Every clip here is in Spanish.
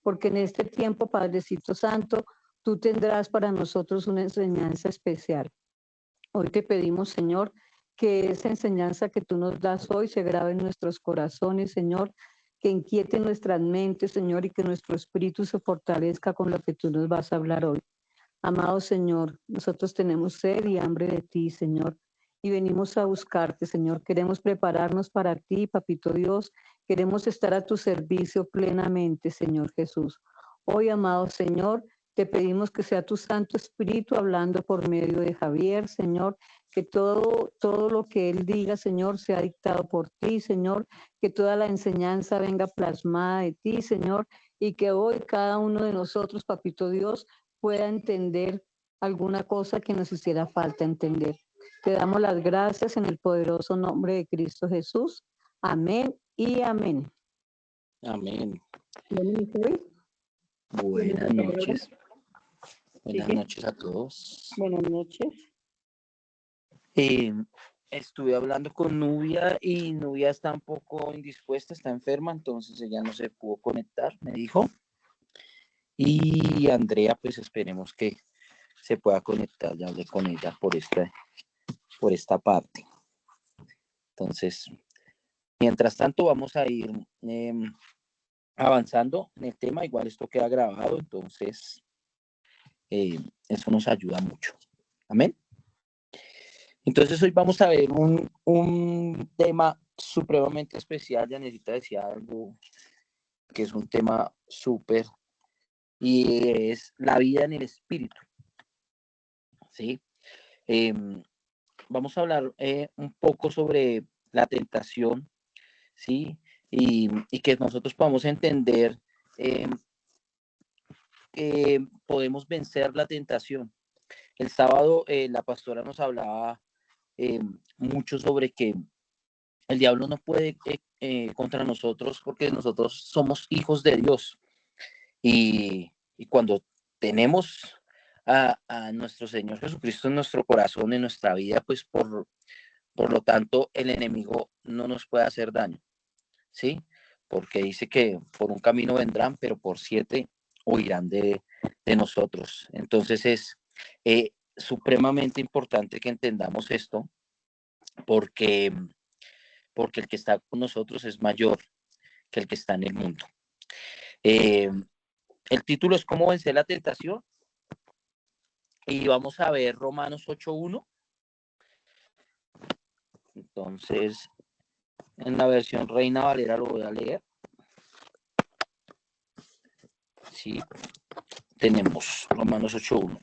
porque en este tiempo, Padrecito Santo, tú tendrás para nosotros una enseñanza especial. Hoy te pedimos, Señor, que esa enseñanza que tú nos das hoy se grabe en nuestros corazones, Señor, que inquiete nuestras mentes, Señor, y que nuestro espíritu se fortalezca con lo que tú nos vas a hablar hoy. Amado Señor, nosotros tenemos sed y hambre de ti, Señor, y venimos a buscarte, Señor. Queremos prepararnos para ti, Papito Dios. Queremos estar a tu servicio plenamente, Señor Jesús. Hoy, amado Señor, te pedimos que sea tu Santo Espíritu hablando por medio de Javier, Señor, que todo lo que él diga, Señor, sea dictado por ti, Señor, que toda la enseñanza venga plasmada de ti, Señor, y que hoy cada uno de nosotros, Papito Dios, pueda entender alguna cosa que nos hiciera falta entender. Te damos las gracias en el poderoso nombre de Cristo Jesús. Amén y amén. Amén. Buenas noches. Buenas noches a todos. Buenas noches. Estuve hablando con Nubia y Nubia está un poco indispuesta, está enferma, entonces ella no se pudo conectar, me dijo. Y Andrea, pues esperemos que se pueda conectar, ya hablé con ella por esta parte. Entonces, mientras tanto vamos a ir avanzando en el tema, igual esto queda grabado, entonces eso nos ayuda mucho. Amén. Entonces hoy vamos a ver un tema supremamente especial. Janelita decía algo que es un tema súper, y es la vida en el espíritu. ¿Sí? Vamos a hablar un poco sobre la tentación, ¿sí? Y que nosotros podamos entender que podemos vencer la tentación. El sábado la pastora nos hablaba mucho sobre que el diablo no puede contra nosotros porque nosotros somos hijos de Dios. Y cuando tenemos a nuestro Señor Jesucristo en nuestro corazón, en nuestra vida, pues por lo tanto el enemigo no nos puede hacer daño, ¿sí? Porque dice que por un camino vendrán, pero por 7 huirán de nosotros. Entonces es supremamente importante que entendamos esto, porque el que está con nosotros es mayor que el que está en el mundo. El título es ¿Cómo vencer la tentación? Y vamos a ver Romanos 8:1. Entonces, en la versión Reina Valera lo voy a leer. Sí, tenemos Romanos 8:1.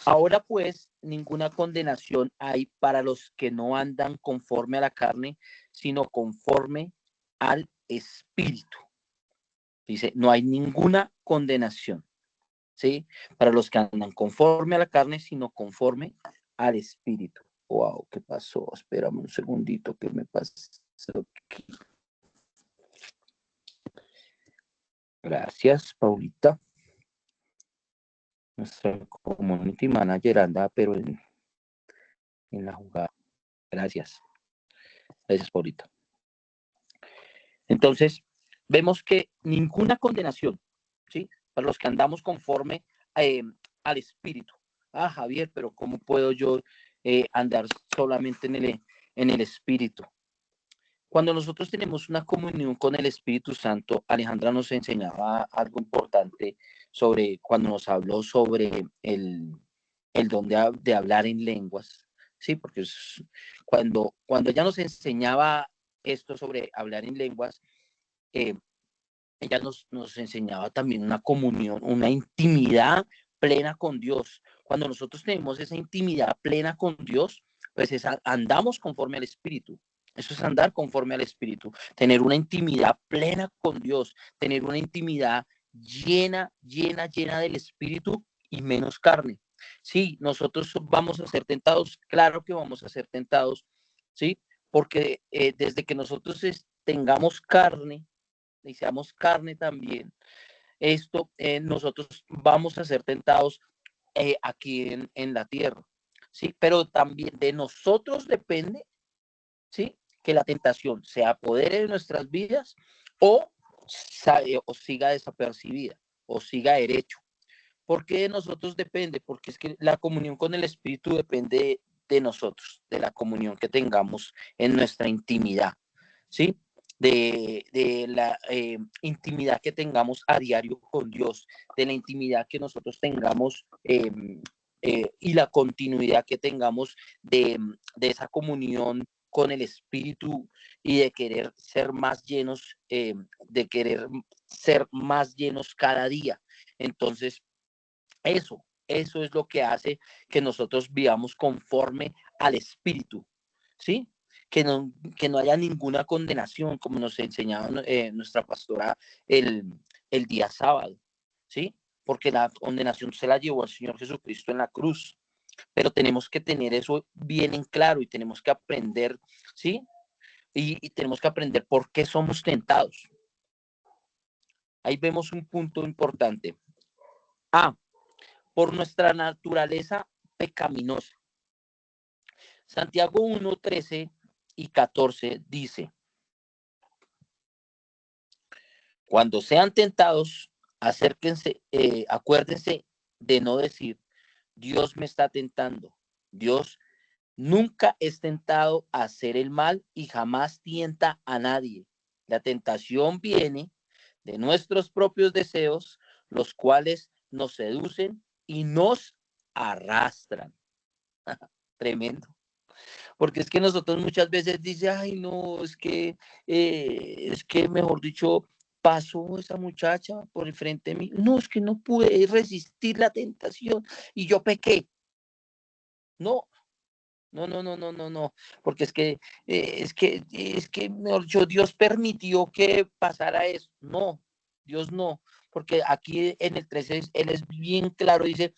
Ahora pues, ninguna condenación hay para los que no andan conforme a la carne, sino conforme al Espíritu. Dice, no hay ninguna condenación, ¿sí? Para los que andan conforme a la carne, sino conforme al Espíritu. Wow, ¿qué pasó? Espérame un segundito, ¿qué me pasó aquí? Gracias, Paulita. Nuestra community manager anda, pero en la jugada. Gracias. Gracias, Paulita. Entonces, vemos que ninguna condenación, ¿sí? Para los que andamos conforme al Espíritu. Ah, Javier, pero ¿cómo puedo yo andar solamente en el Espíritu? Cuando nosotros tenemos una comunión con el Espíritu Santo, Alejandra nos enseñaba algo importante sobre cuando nos habló sobre el don de hablar en lenguas, ¿sí? Porque cuando ella nos enseñaba esto sobre hablar en lenguas, ella nos enseñaba también una comunión, una intimidad plena con Dios. Cuando nosotros tenemos esa intimidad plena con Dios, pues andamos conforme al Espíritu. Eso es andar conforme al Espíritu, tener una intimidad plena con Dios, tener una intimidad llena del Espíritu y menos carne. Sí, nosotros vamos a ser tentados, claro que vamos a ser tentados, ¿sí? Porque desde que nosotros tengamos carne, y seamos carne también, nosotros vamos a ser tentados aquí en la tierra, ¿sí? Pero también de nosotros depende, ¿sí? Que la tentación se apodere de nuestras vidas o o siga desapercibida o siga derecho. ¿Por qué de nosotros depende? Porque es que la comunión con el Espíritu depende de nosotros, de la comunión que tengamos en nuestra intimidad, ¿sí? De la intimidad que tengamos a diario con Dios, de la intimidad que nosotros tengamos y la continuidad que tengamos de esa comunión con el Espíritu y de querer ser más llenos, de querer ser más llenos cada día. Entonces, eso es lo que hace que nosotros vivamos conforme al Espíritu, ¿sí? Que no haya ninguna condenación, como nos enseñaba nuestra pastora el día sábado, ¿sí? Porque la condenación se la llevó el Señor Jesucristo en la cruz, pero tenemos que tener eso bien en claro y tenemos que aprender, ¿sí? Y tenemos que aprender por qué somos tentados. Ahí vemos un punto importante. Por nuestra naturaleza pecaminosa. Santiago 1, 13 y 14 dice: cuando sean tentados, acérquense, acuérdense de no decir, Dios me está tentando. Dios nunca es tentado a hacer el mal y jamás tienta a nadie. La tentación viene de nuestros propios deseos, los cuales nos seducen y nos arrastran. Tremendo. Porque es que nosotros muchas veces dice, ay, no, es que mejor dicho, pasó esa muchacha por el frente de mí. No, es que no pude resistir la tentación y yo pequé. No, no, no, no, no, no, no, porque es que, mejor dicho, Dios permitió que pasara eso. No, Dios no, porque aquí en el 13 él es bien claro, dice,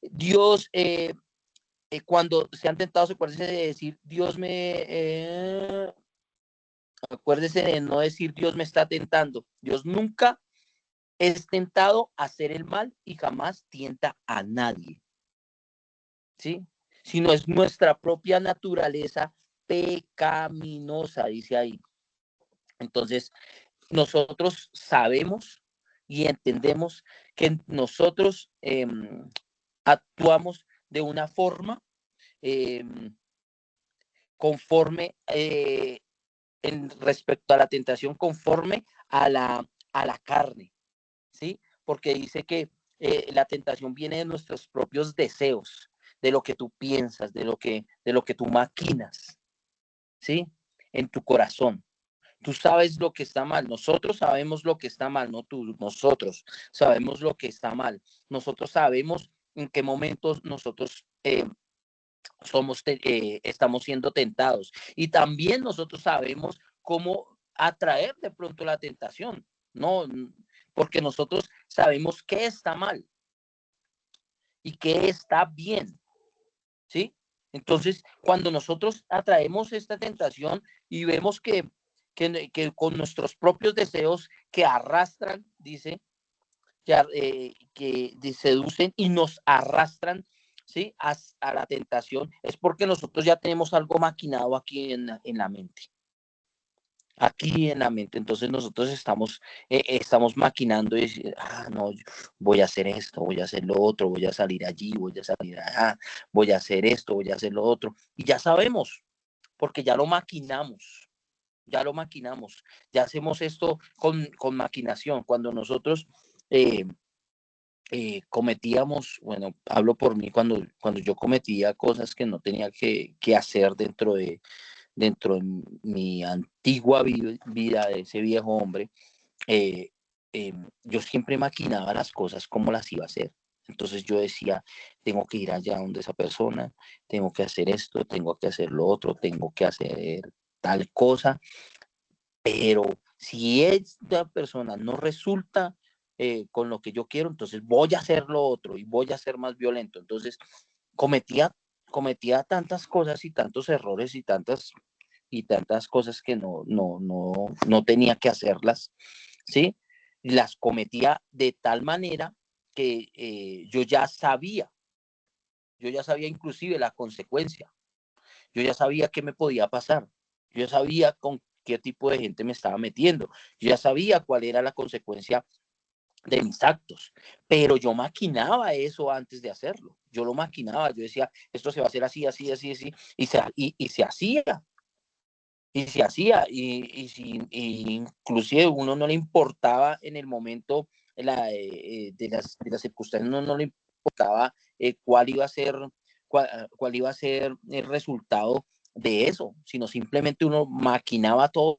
Dios, cuando sean tentados, acuérdense de decir, acuérdese de no decir Dios me está tentando. Dios nunca es tentado a hacer el mal y jamás tienta a nadie, ¿sí? Sino es nuestra propia naturaleza pecaminosa, dice ahí. Entonces, nosotros sabemos y entendemos que nosotros actuamos de una forma conforme en respecto a la tentación, conforme a la carne, ¿sí? Porque dice que la tentación viene de nuestros propios deseos, de lo que tú piensas, de lo que tú maquinas, ¿sí? En tu corazón. Tú sabes lo que está mal, nosotros sabemos lo que está mal, no tú, nosotros sabemos lo que está mal, nosotros sabemos en qué momentos nosotros estamos siendo tentados y también nosotros sabemos cómo atraer de pronto la tentación, no, porque nosotros sabemos qué está mal y qué está bien, ¿sí? Entonces, cuando nosotros atraemos esta tentación y vemos que con nuestros propios deseos que arrastran, dice, que seducen y nos arrastran, ¿sí? A la tentación, es porque nosotros ya tenemos algo maquinado aquí en la mente. Aquí en la mente, entonces nosotros estamos maquinando y decir, no, voy a hacer esto, voy a hacer lo otro, voy a salir allí, voy a salir allá, voy a hacer esto, voy a hacer lo otro, y ya sabemos, porque ya lo maquinamos, ya hacemos esto con maquinación, cuando nosotros cometíamos, bueno, hablo por mí, cuando yo cometía cosas que no tenía que hacer dentro de mi antigua vida de ese viejo hombre, eh, yo siempre maquinaba las cosas como las iba a hacer. Entonces yo decía, tengo que ir allá donde esa persona, tengo que hacer esto, tengo que hacer lo otro, tengo que hacer tal cosa, pero si esta persona no resulta con lo que yo quiero, entonces voy a hacer lo otro y voy a ser más violento. Entonces cometía, cometía tantas cosas y tantos errores y tantas cosas que no tenía que hacerlas, ¿sí? Las cometía de tal manera que yo ya sabía inclusive la consecuencia, yo ya sabía qué me podía pasar, yo ya sabía qué tipo de gente me estaba metiendo. Yo ya sabía cuál era la consecuencia de mis actos, pero yo maquinaba eso antes de hacerlo. Yo lo maquinaba, yo decía, esto se va a hacer así, así, así, así, y se hacía. Y se hacía, y inclusive uno no le importaba en el momento de las circunstancias, no le importaba cuál iba a ser, cuál iba a ser el resultado de eso, sino simplemente uno maquinaba todo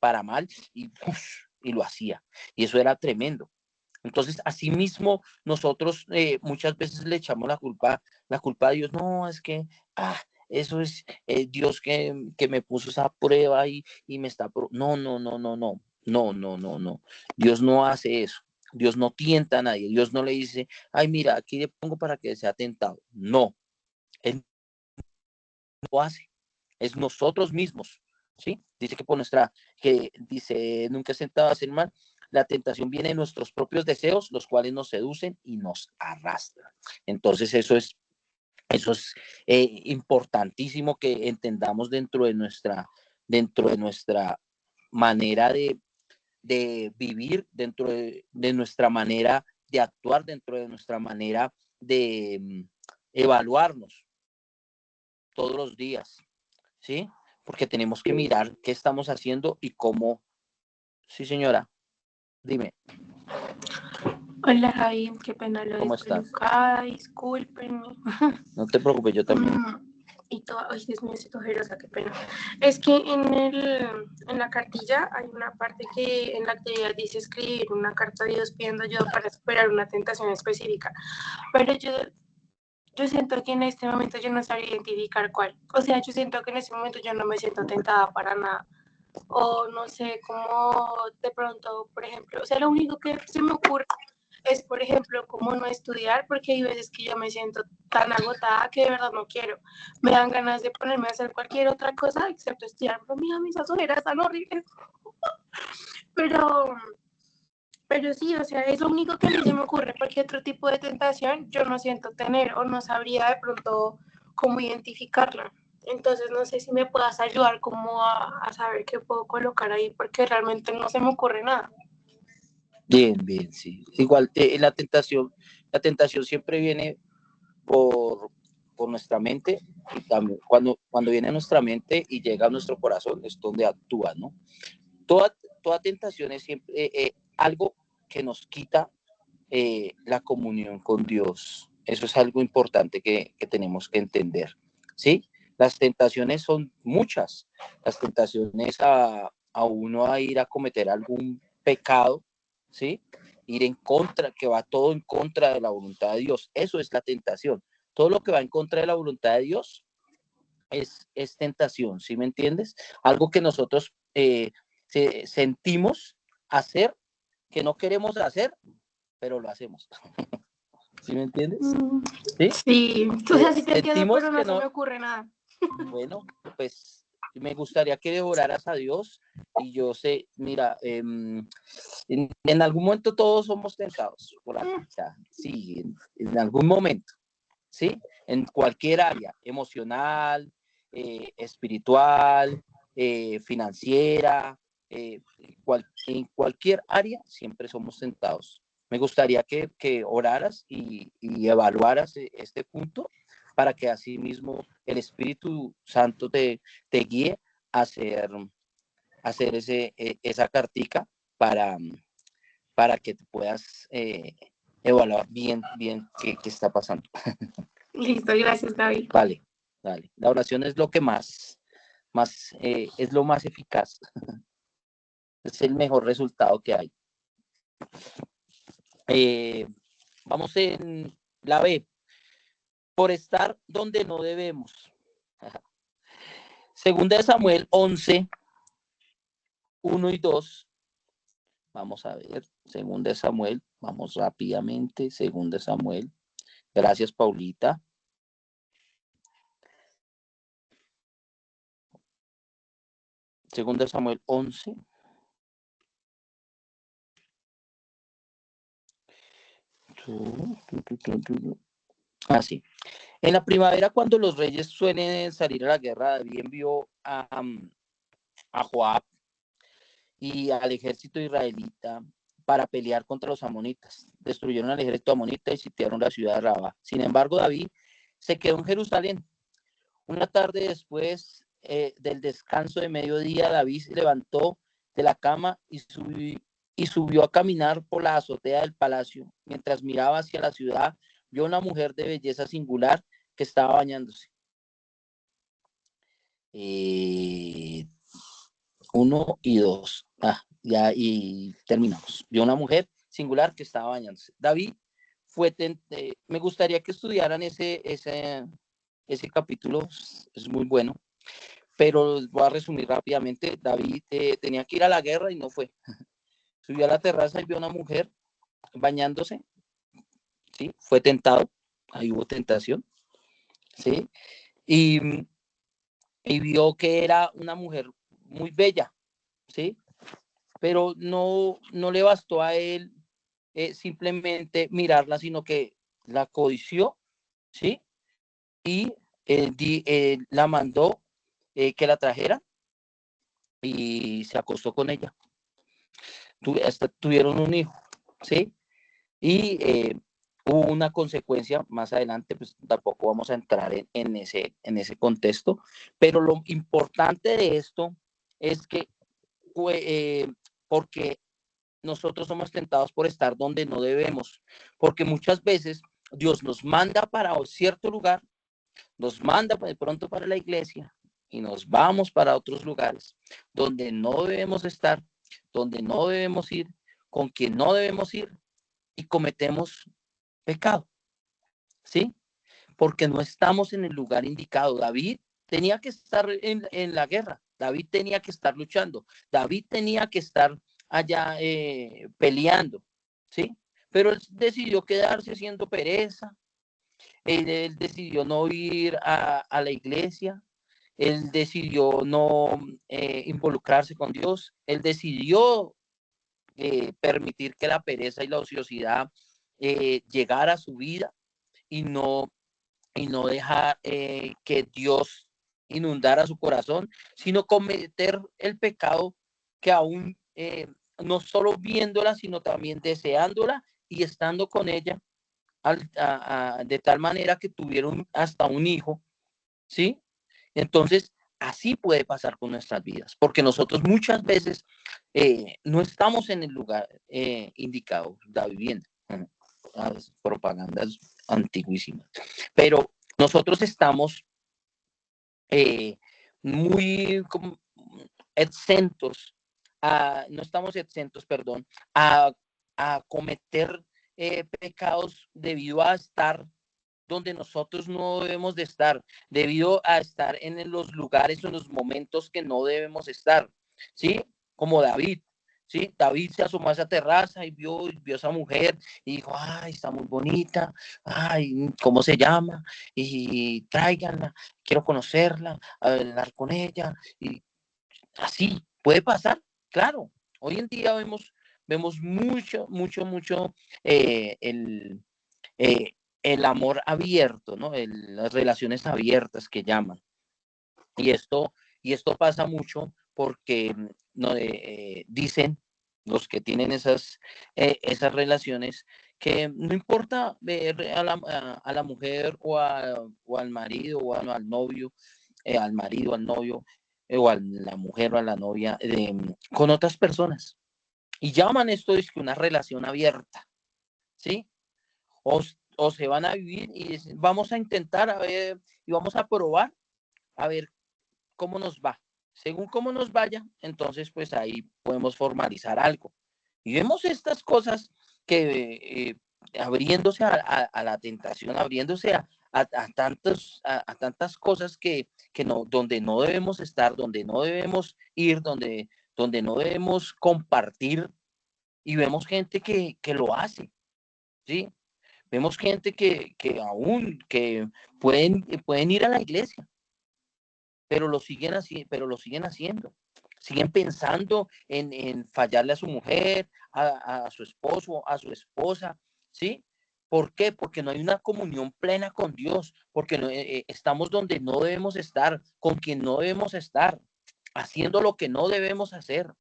para mal y lo hacía. Y eso era tremendo. Entonces, asimismo, nosotros muchas veces le echamos la culpa a Dios. No, es que, eso es Dios que me puso esa prueba y me está... No, no, no, no, no, no, no, no, no. Dios no hace eso. Dios no tienta a nadie. Dios no le dice, ay, mira, aquí le pongo para que sea tentado. No, Él no lo hace. Es nosotros mismos, ¿sí? Dice que dice, nunca he sentado a hacer mal. La tentación viene de nuestros propios deseos, los cuales nos seducen y nos arrastran. Entonces eso es importantísimo que entendamos dentro de nuestra manera de vivir, dentro de nuestra manera de actuar, dentro de nuestra manera de evaluarnos todos los días, ¿sí? Porque tenemos que mirar qué estamos haciendo y cómo. Sí, señora, dime. Hola Javi, qué pena lo ¿Cómo estás? despelucada, discúlpenme. No te preocupes, yo también. Y todo, ay Dios mío, estoy ojerosa, qué pena. Es que en la cartilla hay una parte que en la actividad dice escribir una carta a Dios pidiendo ayuda para superar una tentación específica, pero yo siento que en este momento yo no sabría identificar cuál. O sea, yo siento que en este momento yo no me siento tentada para nada. O no sé, cómo de pronto, por ejemplo, o sea, lo único que se me ocurre es, por ejemplo, cómo no estudiar, porque hay veces que yo me siento tan agotada que de verdad no quiero. Me dan ganas de ponerme a hacer cualquier otra cosa excepto estudiar, pero mira, mis ojeras están horribles. Pero sí, o sea, es lo único que a mí se me ocurre, porque otro tipo de tentación yo no siento tener o no sabría de pronto cómo identificarla. Entonces no sé si me puedas ayudar como a saber qué puedo colocar ahí, porque realmente no se me ocurre nada. Bien, bien, sí. Igual la tentación siempre viene por nuestra mente, y también cuando viene a nuestra mente y llega a nuestro corazón es donde actúa, ¿no? Toda tentación es siempre algo que nos quita la comunión con Dios. Eso es algo importante que tenemos que entender, ¿sí? Las tentaciones son muchas. Las tentaciones a uno a ir a cometer algún pecado, ¿sí? Ir en contra, que va todo en contra de la voluntad de Dios. Eso es la tentación. Todo lo que va en contra de la voluntad de Dios es tentación, ¿sí me entiendes? Algo que nosotros sentimos hacer, que no queremos hacer, pero lo hacemos. ¿Sí me entiendes? Sí, sí, o sea, sí te entiendo, pero no se me ocurre nada. Bueno, pues me gustaría que oraras a Dios y yo sé, mira, en algún momento todos somos tentados por algo, o sea, sí, en algún momento, ¿sí? En cualquier área, emocional, espiritual, financiera, en cualquier área siempre somos tentados. Me gustaría que oraras y evaluaras este punto para que así mismo el Espíritu Santo te guíe a hacer esa cartica para que te puedas evaluar bien qué está pasando. Listo, gracias, David. Vale. La oración es lo que más es lo más eficaz. Es el mejor resultado que hay. Vamos en la B. Por estar donde no debemos. Segunda de Samuel 11, 1 y 2. Vamos a ver. Segunda de Samuel. Vamos rápidamente. Segunda de Samuel. Gracias, Paulita. Segunda de Samuel 11. Así. En la primavera, cuando los reyes suelen salir a la guerra, David envió a a Joab y al ejército israelita para pelear contra los amonitas. Destruyeron al ejército amonita y sitiaron la ciudad de Rabá. Sin embargo, David se quedó en Jerusalén. Una tarde después del descanso de mediodía, David se levantó de la cama y subió a caminar por la azotea del palacio. Mientras miraba hacia la ciudad, vio una mujer de belleza singular que estaba bañándose. 1 y 2. Ya y terminamos. Vio una mujer singular que estaba bañándose. David me gustaría que estudiaran ese capítulo, es muy bueno, pero voy a resumir rápidamente. David tenía que ir a la guerra y no fue. Subió a la terraza y vio a una mujer bañándose, ¿sí? Fue tentado, ahí hubo tentación, ¿sí? Y vio que era una mujer muy bella, ¿sí? Pero no le bastó a él simplemente mirarla, sino que la codició, ¿sí? Y la mandó que la trajera y se acostó con ella. Hasta tuvieron un hijo, ¿sí? Y hubo una consecuencia más adelante, pues tampoco vamos a entrar en ese contexto, pero lo importante de esto es que porque nosotros somos tentados por estar donde no debemos, porque muchas veces Dios nos manda para cierto lugar, nos manda de pronto para la iglesia y nos vamos para otros lugares donde no debemos estar, donde no debemos ir, con quien no debemos ir y cometemos pecado, ¿sí? Porque no estamos en el lugar indicado. David tenía que estar en la guerra, David tenía que estar luchando, David tenía que estar allá peleando, ¿sí? Pero él decidió quedarse haciendo pereza, él decidió no ir a la iglesia, él decidió no involucrarse con Dios, él decidió permitir que la pereza y la ociosidad llegara a su vida y no dejar que Dios inundara su corazón, sino cometer el pecado que aún no solo viéndola, sino también deseándola y estando con ella de tal manera que tuvieron hasta un hijo, ¿sí? Entonces, así puede pasar con nuestras vidas, porque nosotros muchas veces no estamos en el lugar indicado, la vivienda, las propagandas antiguísimas, pero nosotros estamos muy exentos, no estamos exentos, perdón, a cometer pecados debido a estar donde nosotros no debemos de estar, debido a estar en los lugares o en los momentos que no debemos estar, ¿sí? Como David, ¿sí? David se asomó a esa terraza y vio a esa mujer y dijo, ay, está muy bonita, ay, ¿cómo se llama? Y tráiganla, quiero conocerla, hablar con ella, y así puede pasar, claro. Hoy en día vemos mucho el amor abierto, ¿no? Las relaciones abiertas que llaman. Y esto pasa mucho porque no, dicen los que tienen esas relaciones que no importa ver a la mujer o al marido o al novio, al marido, al novio, o a la mujer o a la novia con otras personas. Y llaman esto es que una relación abierta, ¿sí? O se van a vivir y vamos a intentar a ver y vamos a probar a ver cómo nos va. Según cómo nos vaya, entonces pues ahí podemos formalizar algo. Y vemos estas cosas que abriéndose a la tentación, abriéndose a tantas cosas que no, donde no debemos estar, donde no debemos ir, donde no debemos compartir, y vemos gente que lo hace, ¿sí? Vemos gente que aún que pueden ir a la iglesia, pero lo siguen haciendo. Siguen pensando en fallarle a su mujer, a su esposo, a su esposa, ¿sí? ¿Por qué? Porque no hay una comunión plena con Dios, porque no, estamos donde no debemos estar, con quien no debemos estar. haciendo lo que no debemos hacer.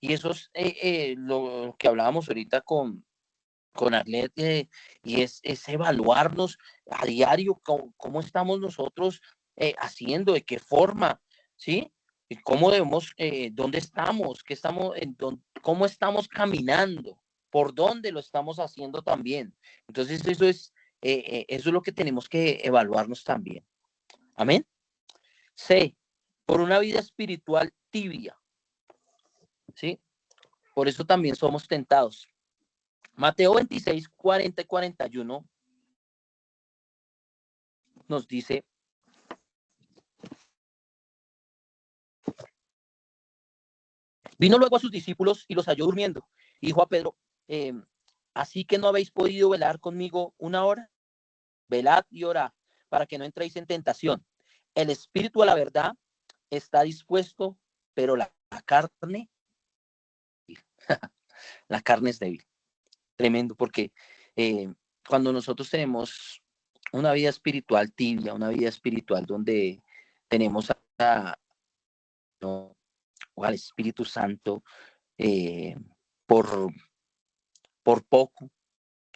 Y eso es lo que hablábamos ahorita con Arlette, y es evaluarnos a diario cómo estamos nosotros haciendo, de qué forma, ¿sí? Y cómo debemos, dónde estamos, cómo estamos caminando, por dónde lo estamos haciendo también. Entonces eso es lo que tenemos que evaluarnos también. Amén. C, por una vida espiritual tibia, ¿sí? Por eso también somos tentados. Mateo 26, 40 y 41 nos dice: vino luego a sus discípulos y los halló durmiendo. Y dijo a Pedro: ¿así que no habéis podido velar conmigo una hora? Velad y orad para que no entréis en tentación. El espíritu a la verdad está dispuesto, pero la carne, la carne es débil. Tremendo, porque cuando nosotros tenemos una vida espiritual tibia, una vida espiritual donde tenemos ¿no? al Espíritu Santo por poco,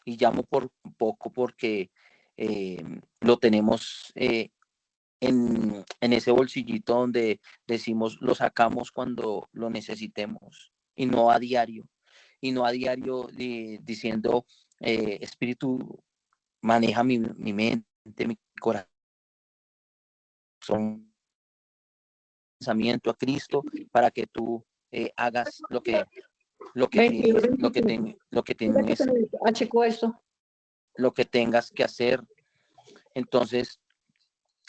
y llamo por poco porque lo tenemos en ese bolsillito donde decimos lo sacamos cuando lo necesitemos, y no a diario, diciendo, Espíritu, maneja mi mente, mi corazón, pensamiento a Cristo, para que tú hagas lo que tengas que hacer. Entonces,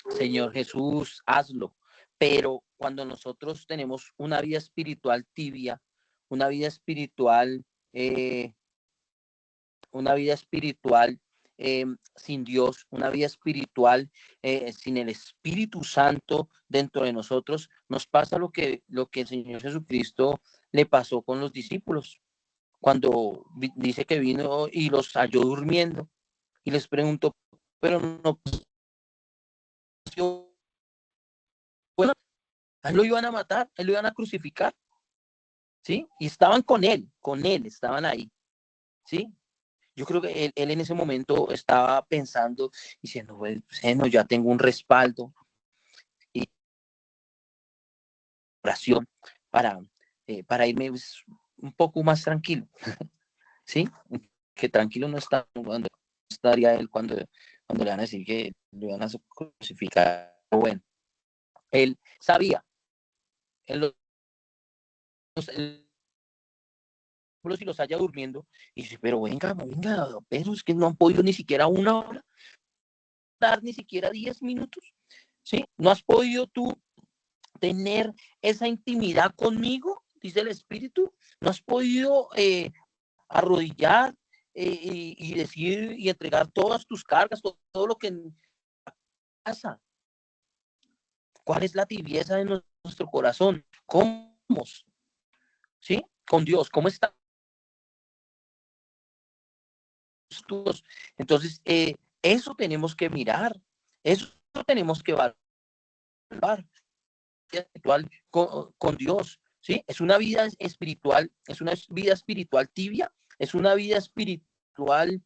Señor Jesús, hazlo. Pero cuando nosotros tenemos una vida espiritual tibia, una vida espiritual sin Dios, una vida espiritual sin el Espíritu Santo dentro de nosotros, nos pasa lo que el Señor Jesucristo le pasó con los discípulos, cuando dice que vino y los halló durmiendo, y les preguntó: pero no, bueno, a él lo iban a matar, a él lo iban a crucificar, ¿sí? Y estaban con él, estaban ahí, ¿sí? Yo creo que él en ese momento estaba pensando, diciendo: bueno, ya tengo un respaldo y oración para irme un poco más tranquilo, ¿sí? Que tranquilo no estaría él cuando le van a decir que lo iban a crucificar. Bueno, él sabía, él si los haya durmiendo, y dice: pero venga, pero es que no han podido ni siquiera una hora, dar ni siquiera 10 minutos, ¿sí? ¿No has podido tú tener esa intimidad conmigo? Dice el Espíritu. ¿No has podido arrodillar y decir y entregar todas tus cargas, todo lo que pasa? ¿Cuál es la tibieza de nuestro corazón? ¿Cómo? ¿Sí? Con Dios, ¿cómo está? Entonces, eso tenemos que mirar, eso tenemos que evaluar espiritual con Dios, ¿sí? Es una vida espiritual, tibia, es una vida espiritual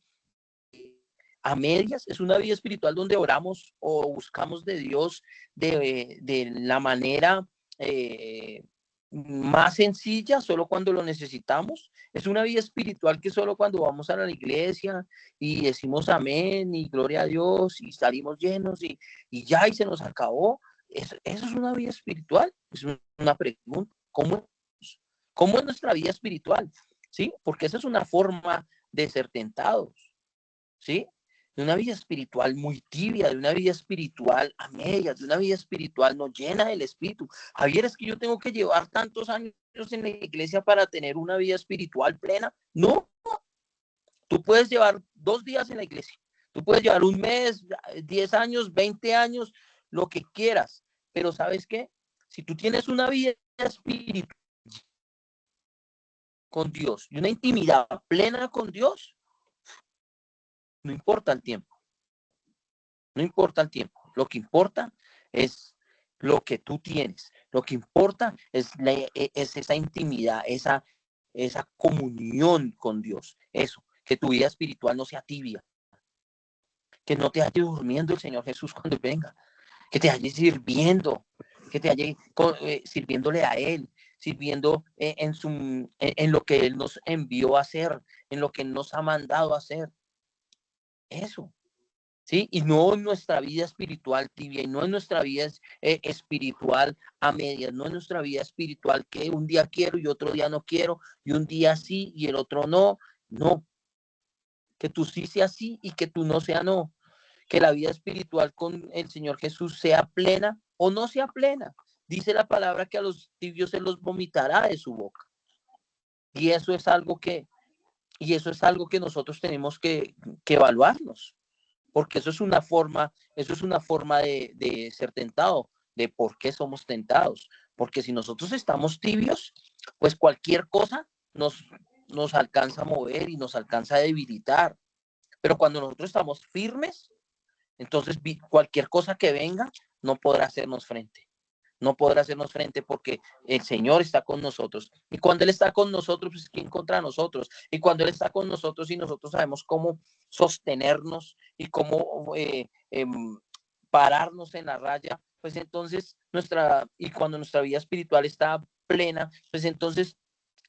a medias, es una vida espiritual donde oramos o buscamos de Dios de la manera más sencilla, solo cuando lo necesitamos. Es una vida espiritual que solo cuando vamos a la iglesia y decimos amén y gloria a Dios y salimos llenos y ya, y se nos acabó. Eso es una vida espiritual. Es una pregunta: ¿cómo es nuestra vida espiritual? ¿Sí? Porque esa es una forma de ser tentados, ¿sí? De una vida espiritual muy tibia, de una vida espiritual a medias, de una vida espiritual no llena del Espíritu. Javier, es que yo tengo que llevar tantos años en la iglesia para tener una vida espiritual plena. No, tú puedes llevar 2 días en la iglesia, tú puedes llevar un mes, 10 años, 20 años, lo que quieras, pero ¿sabes qué? Si tú tienes una vida espiritual con Dios y una intimidad plena con Dios, no importa el tiempo. No importa el tiempo, lo que importa es lo que tú tienes. Lo que importa es esa intimidad, esa comunión con Dios. Eso, que tu vida espiritual no sea tibia, que no te halles durmiendo el Señor Jesús cuando venga, que te halles sirviendo, que te halles sirviéndole a Él, sirviendo en lo que Él nos envió a hacer, en lo que Él nos ha mandado a hacer. Eso. ¿Sí? Y no en nuestra vida espiritual tibia, y no en nuestra vida espiritual a medias, no en nuestra vida espiritual que un día quiero y otro día no quiero, y un día sí y el otro no. No, que tú sí sea sí y que tú no sea no. Que la vida espiritual con el Señor Jesús sea plena o no sea plena. Dice la palabra que a los tibios se los vomitará de su boca. Y eso es algo que nosotros tenemos que evaluarnos. Porque eso es una forma de ser tentado, de por qué somos tentados. Porque si nosotros estamos tibios, pues cualquier cosa nos alcanza a mover y nos alcanza a debilitar. Pero cuando nosotros estamos firmes, entonces cualquier cosa que venga no podrá hacernos frente. No podrá hacernos frente porque el Señor está con nosotros. Y cuando Él está con nosotros, pues ¿quién contra nosotros? Y cuando Él está con nosotros y nosotros sabemos cómo sostenernos y cómo pararnos en la raya, pues entonces cuando nuestra vida espiritual está plena, pues entonces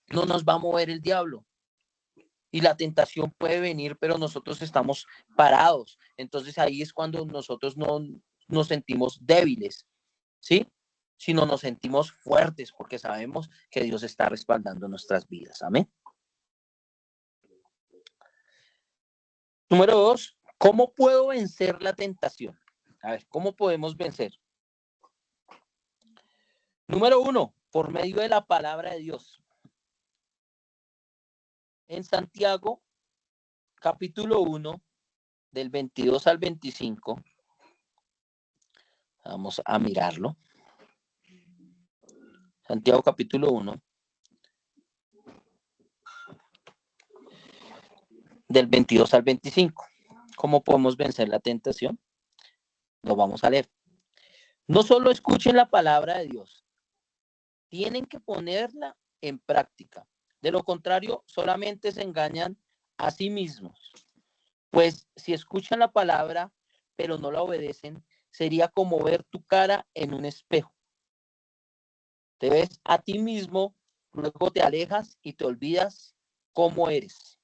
no nos va a mover el diablo. Y la tentación puede venir, pero nosotros estamos parados. Entonces ahí es cuando nosotros no nos sentimos débiles, ¿sí? Sino nos sentimos fuertes porque sabemos que Dios está respaldando nuestras vidas. Amén. Número 2, ¿cómo puedo vencer la tentación? A ver, ¿cómo podemos vencer? Número 1, por medio de la palabra de Dios. En Santiago, capítulo 1, del 22 al 25, vamos a mirarlo. Santiago capítulo 1, del 22 al 25. ¿Cómo podemos vencer la tentación? Lo vamos a leer. No solo escuchen la palabra de Dios, tienen que ponerla en práctica. De lo contrario, solamente se engañan a sí mismos. Pues si escuchan la palabra, pero no la obedecen, sería como ver tu cara en un espejo. Te ves a ti mismo, luego te alejas y te olvidas cómo eres.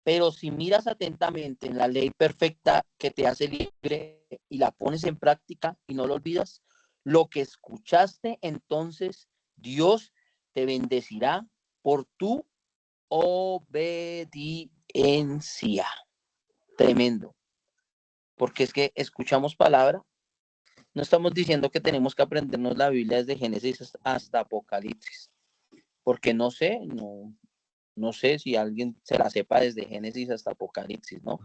Pero si miras atentamente en la ley perfecta que te hace libre y la pones en práctica y no lo olvidas, lo que escuchaste, entonces Dios te bendecirá por tu obediencia. Tremendo. Porque es que escuchamos palabra. No estamos diciendo que tenemos que aprendernos la Biblia desde Génesis hasta Apocalipsis. Porque no sé si alguien se la sepa desde Génesis hasta Apocalipsis, ¿no?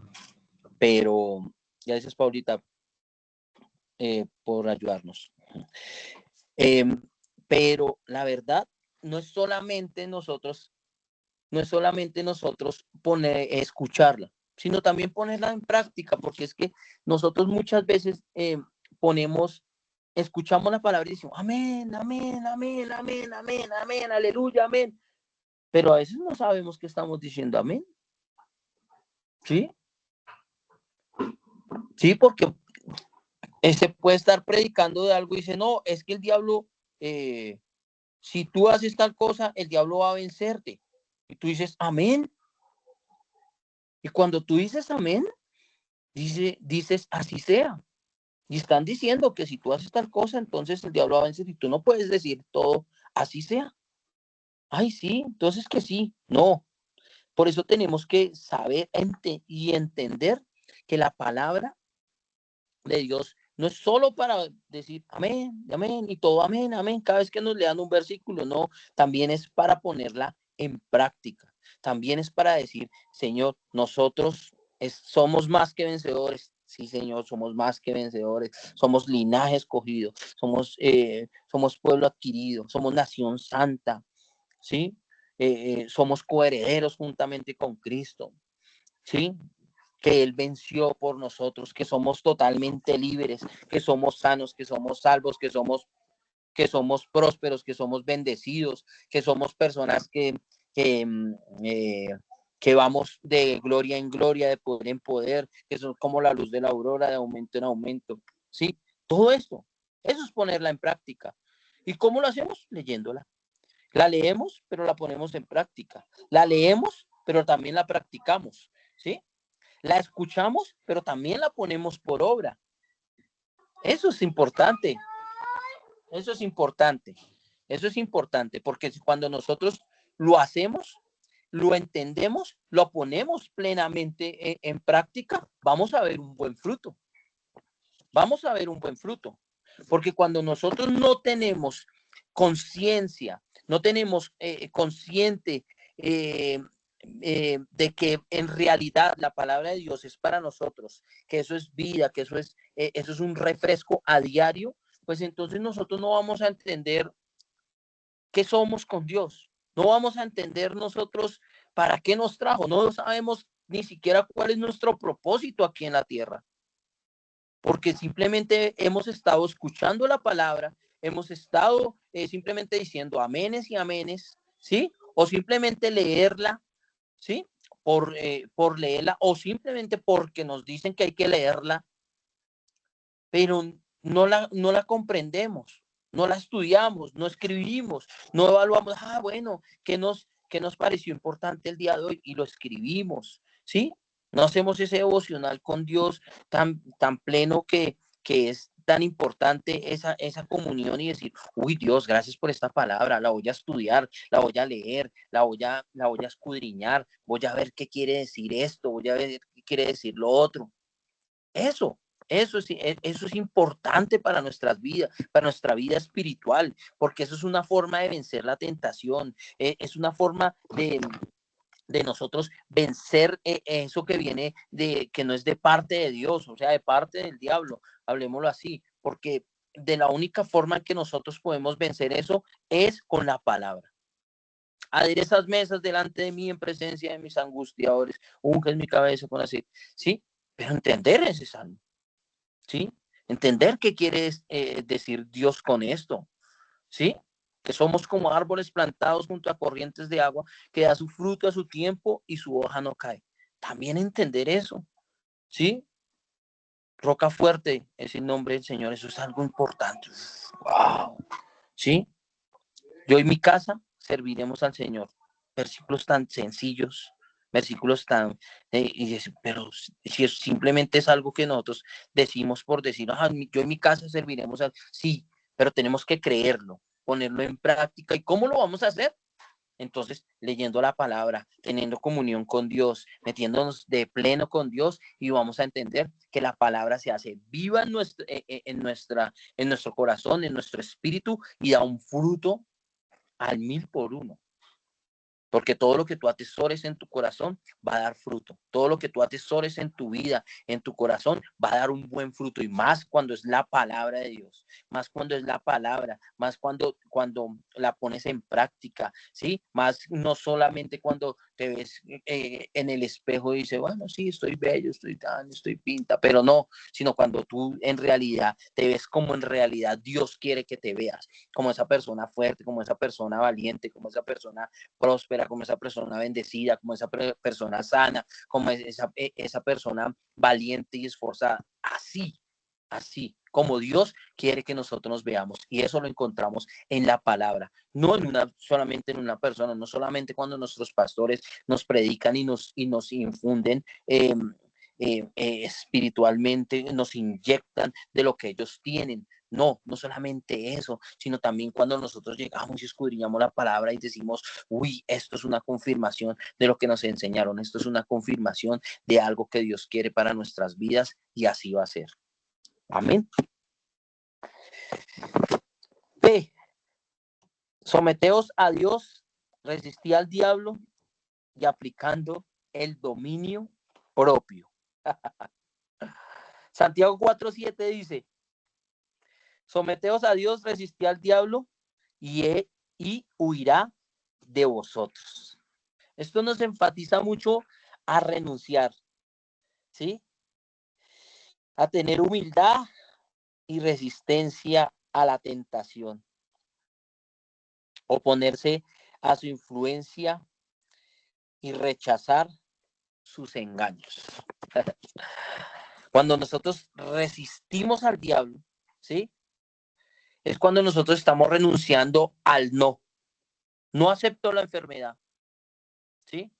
Pero gracias, Paulita, por ayudarnos. Pero la verdad, no es solamente nosotros escucharla, sino también ponerla en práctica, porque es que nosotros muchas veces escuchamos la palabra y decimos, amén, amén, amén, amén, amén, amén, aleluya, amén. Pero a veces no sabemos qué estamos diciendo, amén. ¿Sí? Sí, porque se puede estar predicando de algo y dice, no, es que el diablo, si tú haces tal cosa, el diablo va a vencerte. Y tú dices, amén. Y cuando tú dices amén, dices, así sea. Y están diciendo que si tú haces tal cosa, entonces el diablo va a vencer. Y tú no puedes decir todo, así sea. Ay, sí, entonces que sí. No. Por eso tenemos que saber y entender que la palabra de Dios no es solo para decir amén, amén y todo amén, amén. Cada vez que nos lean un versículo, no, también es para ponerla en práctica. También es para decir, Señor, nosotros somos más que vencedores. Sí, Señor, somos más que vencedores. Somos linaje escogido, somos pueblo adquirido, somos nación santa, ¿sí? Somos coherederos juntamente con Cristo, ¿sí? Que Él venció por nosotros, que somos totalmente libres, que somos sanos, que somos salvos, que somos que somos prósperos, que somos bendecidos, que somos personas que, que vamos de gloria en gloria, de poder en poder, que son como la luz de la aurora, de aumento en aumento, ¿sí? Todo esto, eso es ponerla en práctica. ¿Y cómo lo hacemos? Leyéndola. La leemos, pero la ponemos en práctica. La leemos, pero también la practicamos, ¿sí? La escuchamos, pero también la ponemos por obra. Eso es importante. Eso es importante. Eso es importante, porque cuando nosotros lo hacemos, lo entendemos, lo ponemos plenamente en práctica, vamos a ver un buen fruto. Vamos a ver un buen fruto. Porque cuando nosotros no tenemos conciencia, no tenemos consciente de que en realidad la palabra de Dios es para nosotros, que eso es vida, que eso es un refresco a diario, pues entonces nosotros no vamos a entender qué somos con Dios. No vamos a entender nosotros para qué nos trajo. No sabemos ni siquiera cuál es nuestro propósito aquí en la tierra. Porque simplemente hemos estado escuchando la palabra, hemos estado simplemente diciendo aménes y aménes, ¿sí? O simplemente leerla, ¿sí? Por leerla, o simplemente porque nos dicen que hay que leerla, pero no la comprendemos, no la estudiamos, no escribimos, no evaluamos, bueno, ¿qué nos pareció importante el día de hoy? Y lo escribimos, ¿sí? No hacemos ese devocional con Dios tan pleno que es tan importante esa comunión y decir, uy, Dios, gracias por esta palabra, la voy a estudiar, la voy a leer, la voy a escudriñar, voy a ver qué quiere decir esto, voy a ver qué quiere decir lo otro. Eso es importante para nuestras vidas, para nuestra vida espiritual, porque eso es una forma de vencer la tentación, es una forma de nosotros vencer eso que viene que no es de parte de Dios, o sea, de parte del diablo, hablemoslo así, porque de la única forma en que nosotros podemos vencer eso es con la palabra. Aderezas mesas delante de mí en presencia de mis angustiadores, unges mi cabeza con aceite, ¿sí? Pero entender ese salmo, ¿sí? Entender qué quiere decir Dios con esto, ¿sí? Que somos como árboles plantados junto a corrientes de agua, que da su fruto a su tiempo y su hoja no cae. También entender eso, ¿sí? Roca fuerte es el nombre del Señor, eso es algo importante. ¡Wow! ¿Sí? Yo y mi casa serviremos al Señor. Versículos tan sencillos, versículos tan, pero si simplemente es algo que nosotros decimos por decir, yo en mi casa serviremos al, sí, pero tenemos que creerlo, ponerlo en práctica. ¿Y cómo lo vamos a hacer? Entonces, leyendo la palabra, teniendo comunión con Dios, metiéndonos de pleno con Dios, y vamos a entender que la palabra se hace viva en nuestro corazón, en nuestro espíritu, y da un fruto al 1000 por 1. Porque todo lo que tú atesores en tu corazón va a dar fruto. Todo lo que tú atesores en tu vida, en tu corazón, va a dar un buen fruto. Y más cuando es la palabra de Dios. Más cuando es la palabra. Más cuando la pones en práctica. ¿Sí? Más no solamente cuando te ves en el espejo y dices, bueno, sí, estoy bello, estoy pinta. Pero no, sino cuando tú en realidad te ves como en realidad Dios quiere que te veas. Como esa persona fuerte, como esa persona valiente, como esa persona próspera, como esa persona bendecida, como esa persona sana, como esa persona valiente y esforzada. Así como Dios quiere que nosotros nos veamos, y eso lo encontramos en la palabra, no solamente en una persona, no solamente cuando nuestros pastores nos predican y nos infunden espiritualmente, nos inyectan de lo que ellos tienen. No solamente eso, sino también cuando nosotros llegamos y escudriñamos la palabra y decimos, uy, esto es una confirmación de lo que nos enseñaron, esto es una confirmación de algo que Dios quiere para nuestras vidas, y así va a ser. Amén. B. Someteos a Dios, resistí al diablo, y aplicando el dominio propio. Santiago 4:7 dice, someteos a Dios, resistí al diablo, y huirá de vosotros. Esto nos enfatiza mucho a renunciar, ¿sí? A tener humildad y resistencia a la tentación. oponerse a su influencia y rechazar sus engaños. Cuando nosotros resistimos al diablo, ¿sí? Es cuando nosotros estamos renunciando al no. No acepto la enfermedad, ¿sí?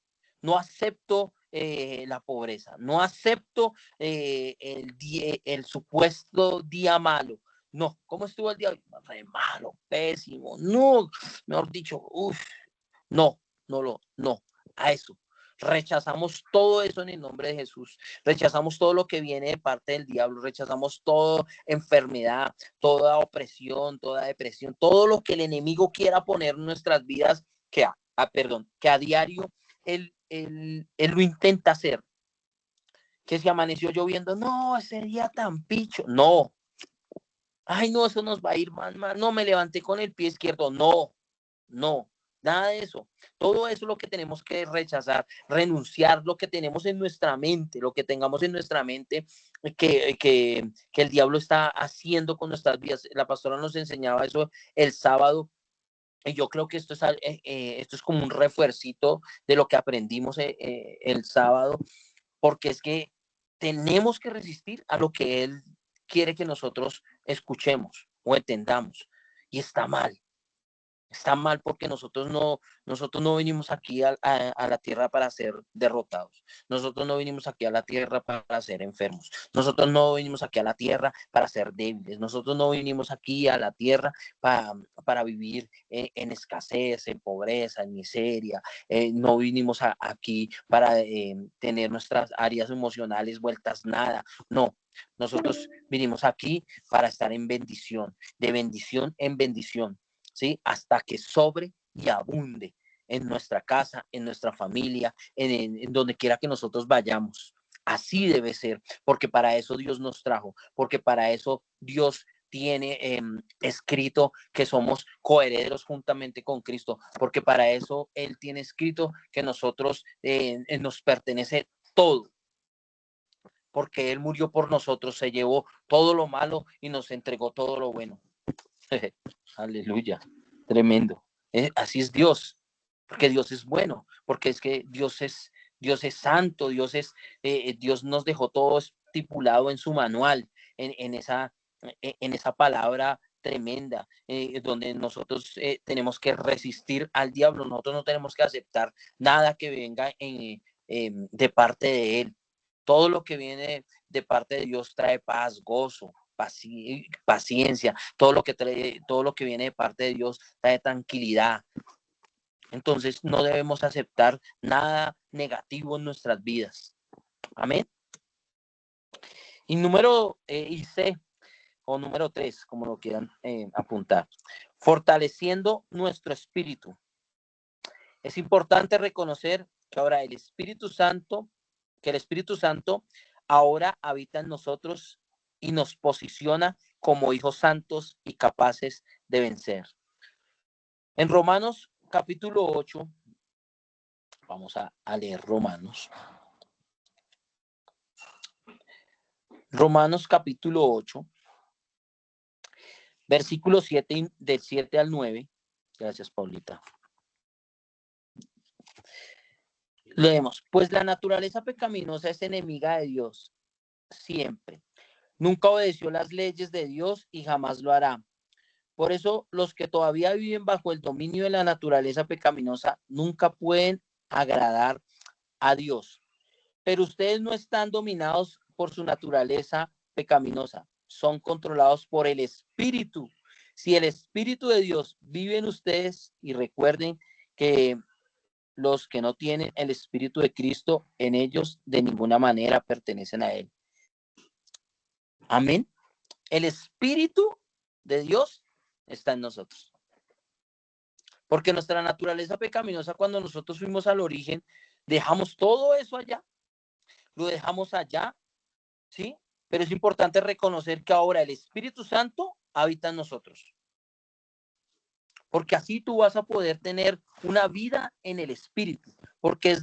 No acepto la pobreza, no acepto el supuesto día malo. No, ¿cómo estuvo el día? Re malo, pésimo, no, mejor dicho, no, no, a eso. Rechazamos todo eso en el nombre de Jesús. Rechazamos todo lo que viene de parte del diablo. Rechazamos toda enfermedad, toda opresión, toda depresión, todo lo que el enemigo quiera poner en nuestras vidas, que a diario él lo intenta hacer. Que si amaneció lloviendo, no, ese día tan picho, no. Ay, no, eso nos va a ir mal, no, me levanté con el pie izquierdo, no, nada de eso. Todo eso es lo que tenemos que rechazar, renunciar, lo que tenemos en nuestra mente, lo que tengamos en nuestra mente que el diablo está haciendo con nuestras vidas. La pastora nos enseñaba eso el sábado. Y yo creo que esto es como un refuercito de lo que aprendimos el sábado, porque es que tenemos que resistir a lo que él quiere que nosotros escuchemos o entendamos. Y está mal. Está mal porque nosotros no venimos aquí a la tierra para ser derrotados. Nosotros no venimos aquí a la tierra para ser enfermos. Nosotros no venimos aquí a la tierra para ser débiles. Nosotros no venimos aquí a la tierra para vivir en escasez, en pobreza, en miseria. No vinimos aquí para tener nuestras áreas emocionales vueltas nada. No. Nosotros vinimos aquí para estar en bendición, de bendición en bendición. ¿Sí? Hasta que sobre y abunde en nuestra casa, en nuestra familia, en donde quiera que nosotros vayamos. Así debe ser, porque para eso Dios nos trajo, porque para eso Dios tiene escrito que somos coherederos juntamente con Cristo, porque para eso Él tiene escrito que nosotros nos pertenece todo, porque Él murió por nosotros, se llevó todo lo malo y nos entregó todo lo bueno. Aleluya, tremendo. Así es Dios, porque Dios es bueno, porque es que Dios es santo, Dios nos dejó todo estipulado en su manual, en esa palabra tremenda, donde nosotros tenemos que resistir al diablo. Nosotros no tenemos que aceptar nada que venga de parte de él. Todo lo que viene de parte de Dios trae paz, gozo, paciencia. Todo lo que viene de parte de Dios trae tranquilidad. Entonces no debemos aceptar nada negativo en nuestras vidas. Amén. Y C, o número 3, como lo quieran apuntar, fortaleciendo nuestro espíritu. Es importante reconocer que ahora el Espíritu Santo ahora habita en nosotros y nos posiciona como hijos santos y capaces de vencer. En Romanos capítulo 8, vamos a leer Romanos. Romanos capítulo 8, versículo 7, del 7 al 9. Gracias, Paulita. Leemos, pues la naturaleza pecaminosa es enemiga de Dios siempre. Nunca obedeció las leyes de Dios y jamás lo hará. Por eso los que todavía viven bajo el dominio de la naturaleza pecaminosa nunca pueden agradar a Dios. Pero ustedes no están dominados por su naturaleza pecaminosa, son controlados por el Espíritu. Si el Espíritu de Dios vive en ustedes, y recuerden que los que no tienen el Espíritu de Cristo en ellos de ninguna manera pertenecen a Él. Amén. El Espíritu de Dios está en nosotros. Porque nuestra naturaleza pecaminosa, cuando nosotros fuimos al origen, dejamos todo eso allá. Lo dejamos allá, ¿sí? Pero es importante reconocer que ahora el Espíritu Santo habita en nosotros. Porque así tú vas a poder tener una vida en el Espíritu. Porque es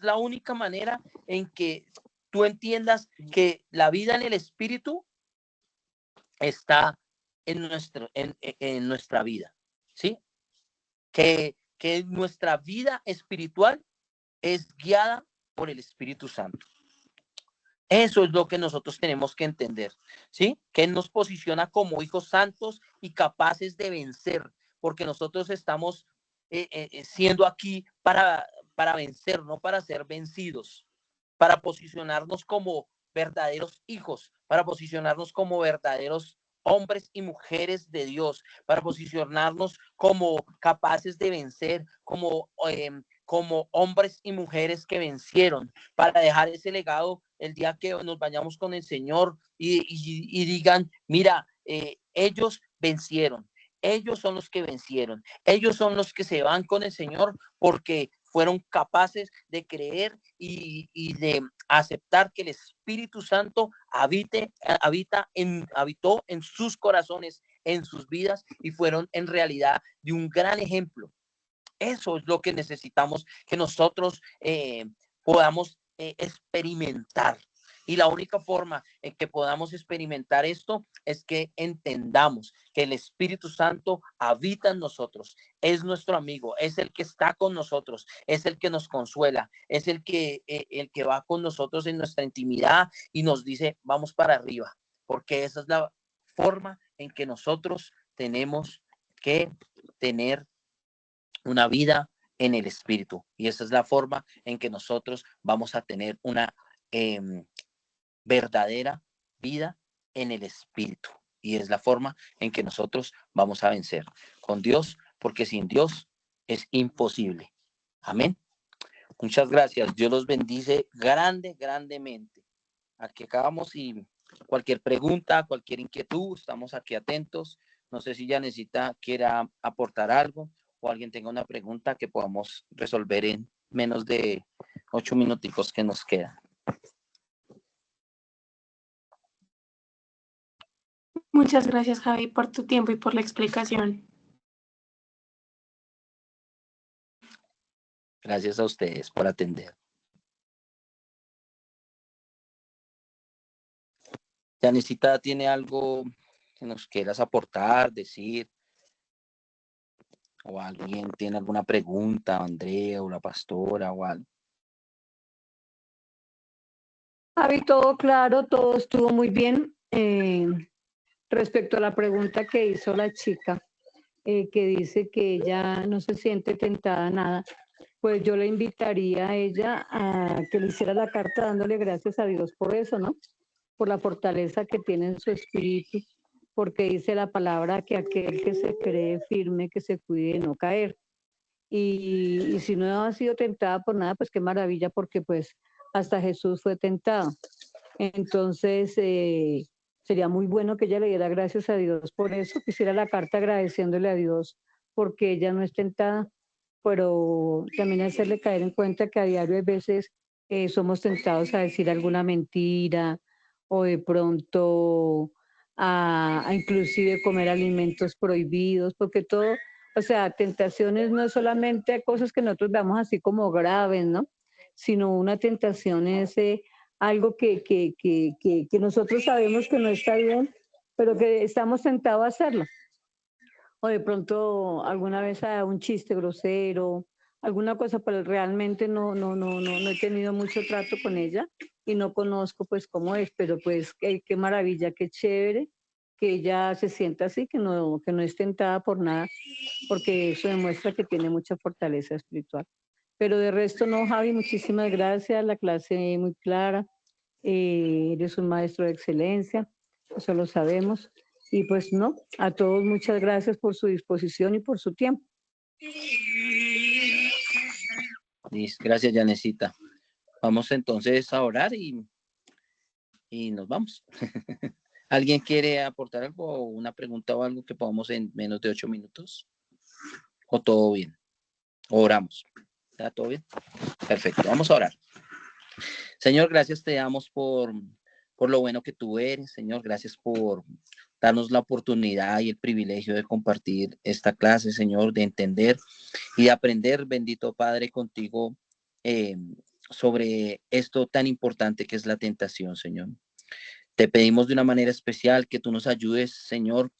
la única manera en que tú entiendas que la vida en el Espíritu está en nuestra vida, ¿sí? que nuestra vida espiritual es guiada por el Espíritu Santo. Eso es lo que nosotros tenemos que entender, ¿sí? Que Él nos posiciona como hijos santos y capaces de vencer, porque nosotros estamos siendo aquí para vencer, no para ser vencidos, para posicionarnos como verdaderos hijos, para posicionarnos como verdaderos hombres y mujeres de Dios, para posicionarnos como capaces de vencer, como hombres y mujeres que vencieron, para dejar ese legado el día que nos vayamos con el Señor y digan, mira, ellos vencieron, ellos son los que vencieron, ellos son los que se van con el Señor porque fueron capaces de creer y de aceptar que el Espíritu Santo habitó en sus corazones, en sus vidas, y fueron en realidad de un gran ejemplo. Eso es lo que necesitamos que nosotros podamos experimentar. Y la única forma en que podamos experimentar esto es que entendamos que el Espíritu Santo habita en nosotros, es nuestro amigo, es el que está con nosotros, es el que nos consuela, es el que va con nosotros en nuestra intimidad y nos dice, vamos para arriba, porque esa es la forma en que nosotros tenemos que tener una vida en el Espíritu. Y esa es la forma en que nosotros vamos a tener una verdadera vida en el Espíritu. Y es la forma en que nosotros vamos a vencer con Dios, porque sin Dios es imposible. Amén. Muchas gracias. Dios los bendice grandemente. Aquí acabamos y cualquier pregunta, cualquier inquietud, estamos aquí atentos. No sé si Yanecita quiera aportar algo o alguien tenga una pregunta que podamos resolver en menos de 8 minuticos que nos quedan. Muchas gracias, Javi, por tu tiempo y por la explicación. Gracias a ustedes por atender. Yanecita, ¿tiene algo que nos quieras aportar, decir? ¿O alguien tiene alguna pregunta, Andrea o la pastora o algo? Javi, todo claro, todo estuvo muy bien. Respecto a la pregunta que hizo la chica, que dice que ella no se siente tentada a nada, pues yo le invitaría a ella a que le hiciera la carta dándole gracias a Dios por eso, ¿no? Por la fortaleza que tiene en su espíritu, porque dice la palabra que aquel que se cree firme, que se cuide de no caer. Y si no ha sido tentada por nada, pues qué maravilla, porque pues hasta Jesús fue tentado. Entonces, sería muy bueno que ella le diera gracias a Dios por eso, que hiciera la carta agradeciéndole a Dios porque ella no es tentada, pero también hacerle caer en cuenta que a diario hay veces somos tentados a decir alguna mentira o de pronto a inclusive comer alimentos prohibidos, porque todo, o sea, tentaciones no es solamente cosas que nosotros veamos así como graves, ¿no? Sino una tentación es algo que nosotros sabemos que no está bien, pero que estamos tentados a hacerlo. O de pronto alguna vez a un chiste grosero, alguna cosa, pero realmente no he tenido mucho trato con ella y no conozco pues cómo es, pero pues qué maravilla, qué chévere que ella se sienta así, que no es tentada por nada, porque eso demuestra que tiene mucha fortaleza espiritual. Pero de resto no, Javi, muchísimas gracias, la clase muy clara, eres un maestro de excelencia, eso lo sabemos. Y pues no, a todos muchas gracias por su disposición y por su tiempo. Gracias, Yanecita. Vamos entonces a orar y nos vamos. ¿Alguien quiere aportar algo o una pregunta o algo que podamos en menos de 8 minutos? ¿O todo bien? ¿O oramos? ¿Está todo bien? Perfecto, vamos a orar. Señor, gracias te damos por lo bueno que tú eres, Señor. Gracias por darnos la oportunidad y el privilegio de compartir esta clase, Señor, de entender y de aprender, bendito Padre, contigo sobre esto tan importante que es la tentación, Señor. Te pedimos de una manera especial que tú nos ayudes, Señor,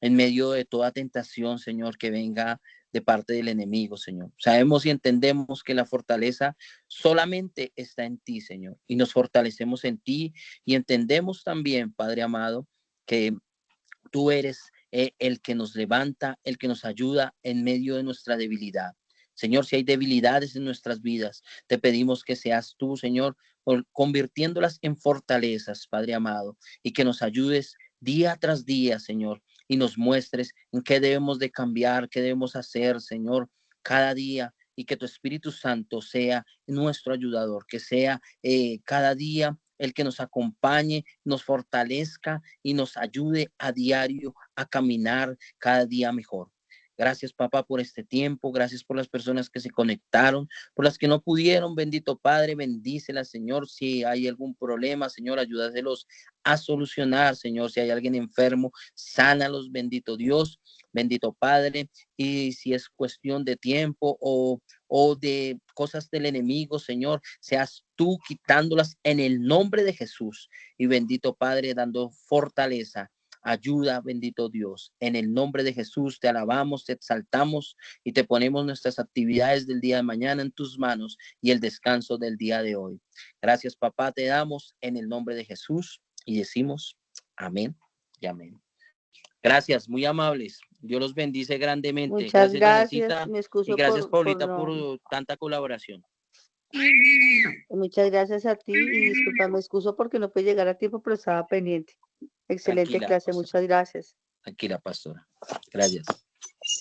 en medio de toda tentación, Señor, que venga de parte del enemigo, Señor. Sabemos y entendemos que la fortaleza solamente está en ti, Señor, y nos fortalecemos en ti y entendemos también, Padre amado, que tú eres el que nos levanta, el que nos ayuda en medio de nuestra debilidad. Señor, si hay debilidades en nuestras vidas, te pedimos que seas tú, Señor, convirtiéndolas en fortalezas, Padre amado, y que nos ayudes día tras día, Señor, y nos muestres en qué debemos de cambiar, qué debemos hacer, Señor, cada día, y que tu Espíritu Santo sea nuestro ayudador, que sea cada día el que nos acompañe, nos fortalezca y nos ayude a diario a caminar cada día mejor. Gracias, papá, por este tiempo. Gracias por las personas que se conectaron, por las que no pudieron. Bendito Padre, bendícelas, Señor. Si hay algún problema, Señor, ayúdaselos a solucionar, Señor. Si hay alguien enfermo, sánalos, bendito Dios, bendito Padre. Y si es cuestión de tiempo o de cosas del enemigo, Señor, seas tú quitándolas en el nombre de Jesús. Y bendito Padre, dando fortaleza, ayuda, bendito Dios. En el nombre de Jesús te alabamos, te exaltamos y te ponemos nuestras actividades del día de mañana en tus manos y el descanso del día de hoy. Gracias, papá, te damos en el nombre de Jesús y decimos amén y amén. Gracias, muy amables. Dios los bendice grandemente. Muchas gracias. Janesita, Me excuso y gracias, Paulita, no. por tanta colaboración. Muchas gracias a ti y disculpa, me excuso porque no pude llegar a tiempo, pero estaba pendiente. Excelente Tranquila, clase, pastora. muchas gracias. Tranquila, pastora. Gracias.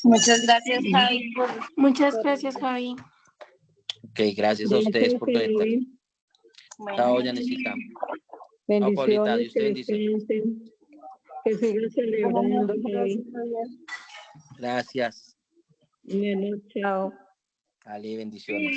Muchas gracias, Javi. Muchas gracias, Javi. Ok, gracias a ustedes por conectar. Chao, Janesita. Chao, Paulita. Dios Bendiciones, te que bendice. descansen, que sigan celebrando, Javi. Gracias. Bueno, chao. Dale, bendiciones.